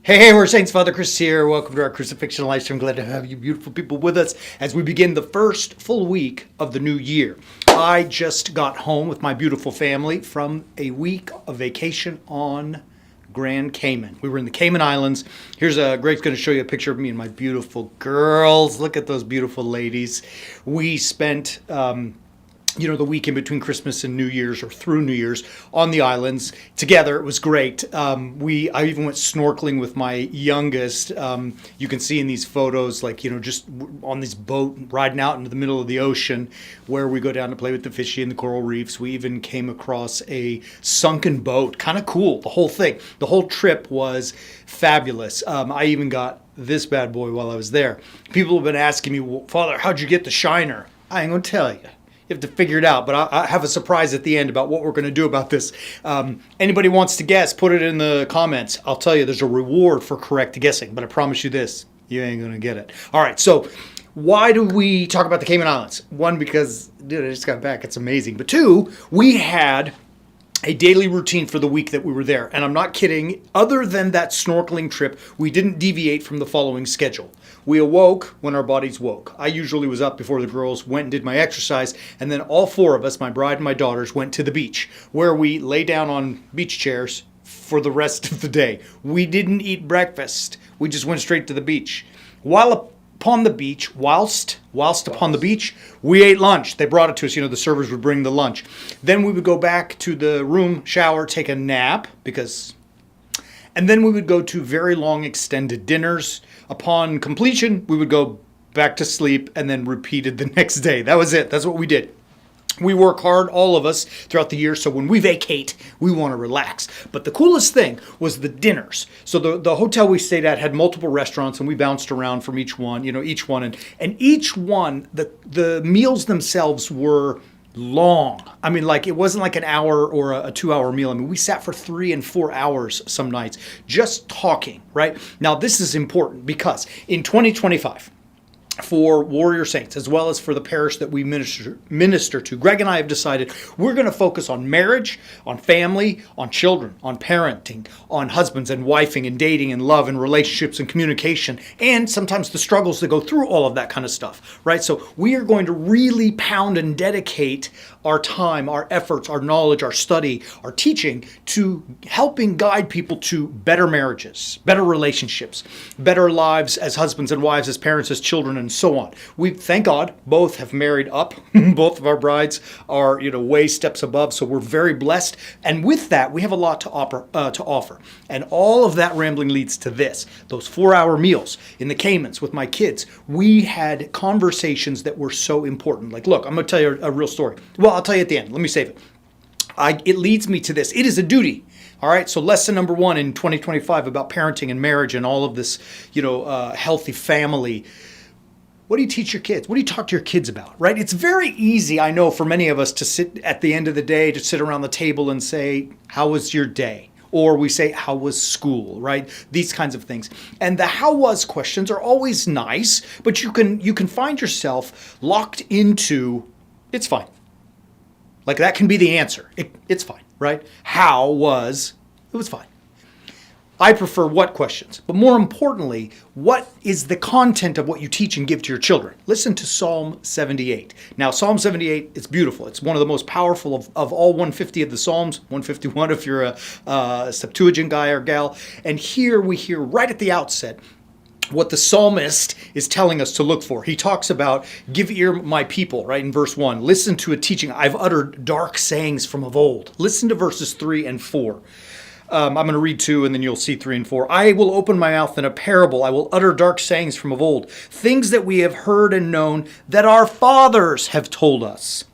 Hey, we're Saints. Father Chris here. Welcome to our Crucifixion live stream. Glad to have you beautiful people with us as we begin the first full week of the new year. I just got home with my beautiful family from a week of vacation on Grand Cayman. We were in the Cayman Islands. Greg's going to show you a picture of me and my beautiful girls. Look at those beautiful ladies. We spent the week in between Christmas and New Year's, or through New Year's, on the islands together. It was great. I even went snorkeling with my youngest. You can see in these photos, just on this boat riding out into the middle of the ocean, where we go down to play with the fishy and the coral reefs. We even came across a sunken boat. Kind of cool. The whole thing. The whole trip was fabulous. I even got this bad boy while I was there. People have been asking me, well, Father, how'd you get the shiner? I ain't gonna tell you. You have to figure it out, but I have a surprise at the end about what we're going to do about this. Anybody wants to guess, put it in the comments. I'll tell you, there's a reward for correct guessing, but I promise you this, you ain't going to get it. All right, so why do we talk about the Cayman Islands? One, because, dude, I just got back. It's amazing. But two, we had a daily routine for the week that we were there. And I'm not kidding. Other than that snorkeling trip, we didn't deviate from the following schedule. We awoke when our bodies woke. I usually was up before the girls went and did my exercise. And then all four of us, my bride and my daughters, went to the beach, where we lay down on beach chairs for the rest of the day. We didn't eat breakfast. We just went straight to the beach. Whilst upon the beach, we ate lunch. They brought it to us. The servers would bring the lunch. Then we would go back to the room, shower, take a nap, and then we would go to very long extended dinners. Upon completion, we would go back to sleep and then repeated the next day. That was it. That's what we did. We work hard, all of us, throughout the year, so when we vacate, we want to relax. But the coolest thing was the dinners. So the hotel we stayed at had multiple restaurants, and we bounced around from each one, and each one, the meals themselves were long. I mean, it wasn't like an hour or a 2-hour meal. I mean, we sat for 3 and 4 hours some nights just talking, right? Now, this is important because in 2025, for Warrior Saints, as well as for the parish that we minister to, Greg and I have decided we're going to focus on marriage, on family, on children, on parenting, on husbands and wifing and dating and love and relationships and communication, and sometimes the struggles that go through all of that kind of stuff, right? So we are going to really pound and dedicate our time, our efforts, our knowledge, our study, our teaching to helping guide people to better marriages, better relationships, better lives as husbands and wives, as parents, as children, and so on. We, thank God, both have married up. Both of our brides are, way steps above, so we're very blessed. And with that, we have a lot to offer. And all of that rambling leads to this. Those 4-hour meals in the Caymans with my kids, we had conversations that were so important. Look, I'm going to tell you a real story. Well, I'll tell you at the end. Let me save it. It leads me to this. It is a duty. All right, so lesson number 1 in 2025 about parenting and marriage and all of this, healthy family. What do you teach your kids? What do you talk to your kids about, right? It's very easy, I know, for many of us to sit at the end of the day, to sit around the table and say, how was your day? Or we say, how was school, right? These kinds of things. And the how was questions are always nice, but you can find yourself locked into, it's fine. That can be the answer. It's fine, right? How was, it was fine. I prefer what questions, but more importantly, what is the content of what you teach and give to your children? Listen to Psalm 78. Now, Psalm 78 is beautiful. It's one of the most powerful of all 150 of the Psalms, 151 if you're a Septuagint guy or gal. And here we hear right at the outset what the psalmist is telling us to look for. He talks about, give ear, my people, right, in verse 1. Listen to a teaching. I've uttered dark sayings from of old. Listen to verses 3 and 4. I'm going to read 2 and then you'll see 3 and 4. I will open my mouth in a parable. I will utter dark sayings from of old, things that we have heard and known that our fathers have told us.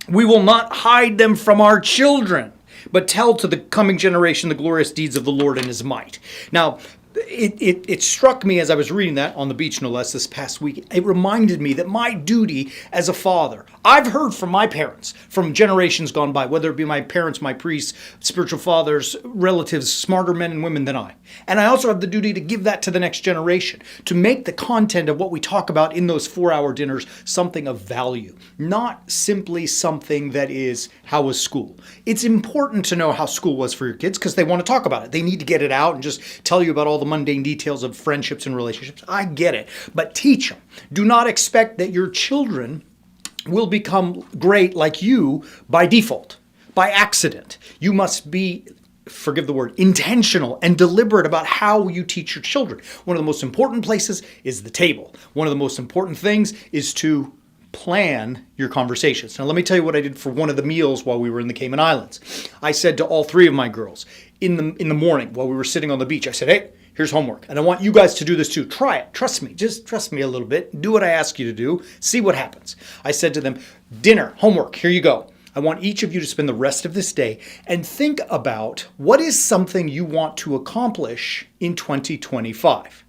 We will not hide them from our children, but tell to the coming generation the glorious deeds of the Lord and his might. Now, it struck me as I was reading that on the beach, no less, this past week. It reminded me that my duty as a father, I've heard from my parents from generations gone by, whether it be my parents, my priests, spiritual fathers, relatives, smarter men and women than I. And I also have the duty to give that to the next generation, to make the content of what we talk about in those 4-hour dinners something of value, not simply something that is, how was school? It's important to know how school was for your kids because they want to talk about it. They need to get it out and just tell you about all the the mundane details of friendships and relationships. I get it. But teach them. Do not expect that your children will become great like you by default, by accident. You must be, forgive the word, intentional and deliberate about how you teach your children. One of the most important places is the table. One of the most important things is to plan your conversations. Now, let me tell you what I did for one of the meals while we were in the Cayman Islands. I said to all three of my girls in the morning while we were sitting on the beach, I said, hey, here's homework. And I want you guys to do this too. Try it. Trust me. Just trust me a little bit. Do what I ask you to do. See what happens. I said to them, dinner, homework, here you go. I want each of you to spend the rest of this day and think about what is something you want to accomplish in 2025.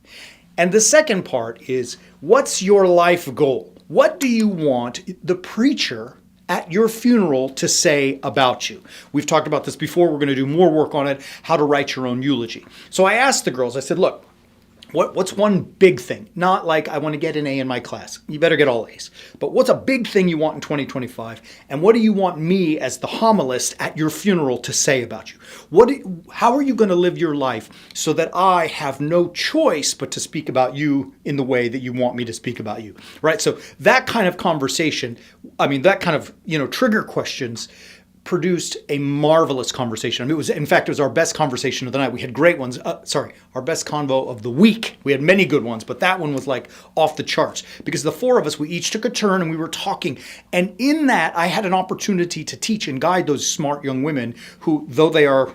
And the second part is, what's your life goal? What do you want the preacher at your funeral to say about you? We've talked about this before. We're going to do more work on it, how to write your own eulogy. So I asked the girls, I said, look, what's one big thing? Not like I want to get an A in my class. You better get all A's. But what's a big thing you want in 2025? And what do you want me as the homilist at your funeral to say about you? How are you going to live your life so that I have no choice but to speak about you in the way that you want me to speak about you? Right? So that kind of conversation, that kind of, trigger questions produced a marvelous conversation. It was our best conversation of the night. We had great ones. Our best convo of the week. We had many good ones, but that one was like off the charts because the four of us, we each took a turn and we were talking. And in that, I had an opportunity to teach and guide those smart young women who, though they are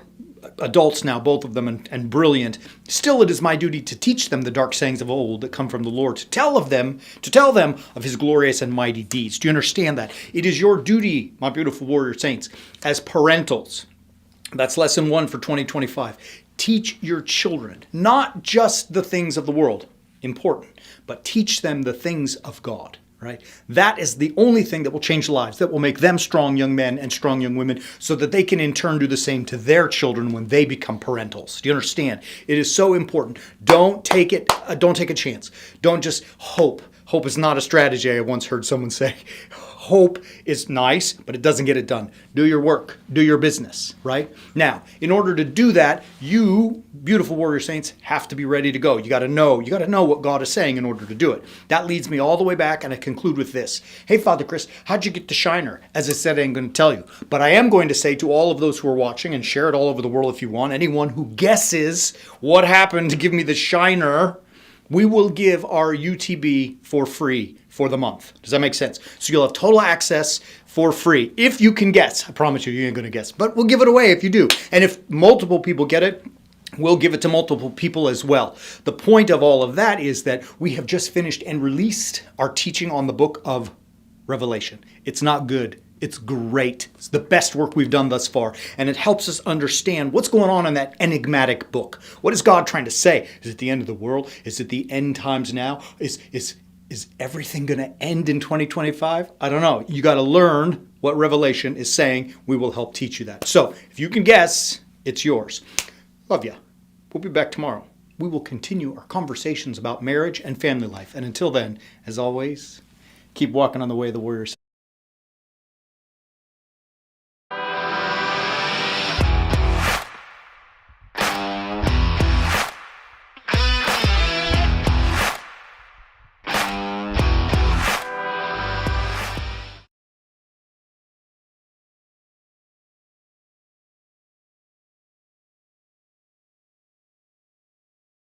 adults now, both of them, and brilliant, still it is my duty to teach them the dark sayings of old that come from the Lord, to tell them of his glorious and mighty deeds. Do you understand that? It is your duty, my beautiful warrior saints, as parentals. That's lesson 1 for 2025. Teach your children, not just the things of the world, important, but teach them the things of God. Right? That is the only thing that will change lives, that will make them strong young men and strong young women so that they can in turn do the same to their children when they become parentals. Do you understand? It is so important. Don't take a chance. Don't just hope. Hope is not a strategy, I once heard someone say. Hope is nice, but it doesn't get it done. Do your work. Do your business, right? Now, in order to do that, you, beautiful warrior saints, have to be ready to go. You got to know what God is saying in order to do it. That leads me all the way back, and I conclude with this. Hey, Father Chris, how'd you get the shiner? As I said, I ain't going to tell you. But I am going to say to all of those who are watching, and share it all over the world if you want, anyone who guesses what happened to give me the shiner, we will give our UTB for free for the month. Does that make sense? So you'll have total access for free. If you can guess. I promise you ain't going to guess. But we'll give it away if you do. And if multiple people get it, we'll give it to multiple people as well. The point of all of that is that we have just finished and released our teaching on the book of Revelation. It's not good. It's great. It's the best work we've done thus far. And it helps us understand what's going on in that enigmatic book. What is God trying to say? Is it the end of the world? Is it the end times now? Is everything going to end in 2025? I don't know. You got to learn what Revelation is saying. We will help teach you that. So if you can guess, it's yours. Love you. We'll be back tomorrow. We will continue our conversations about marriage and family life. And until then, as always, keep walking on the way of the warriors.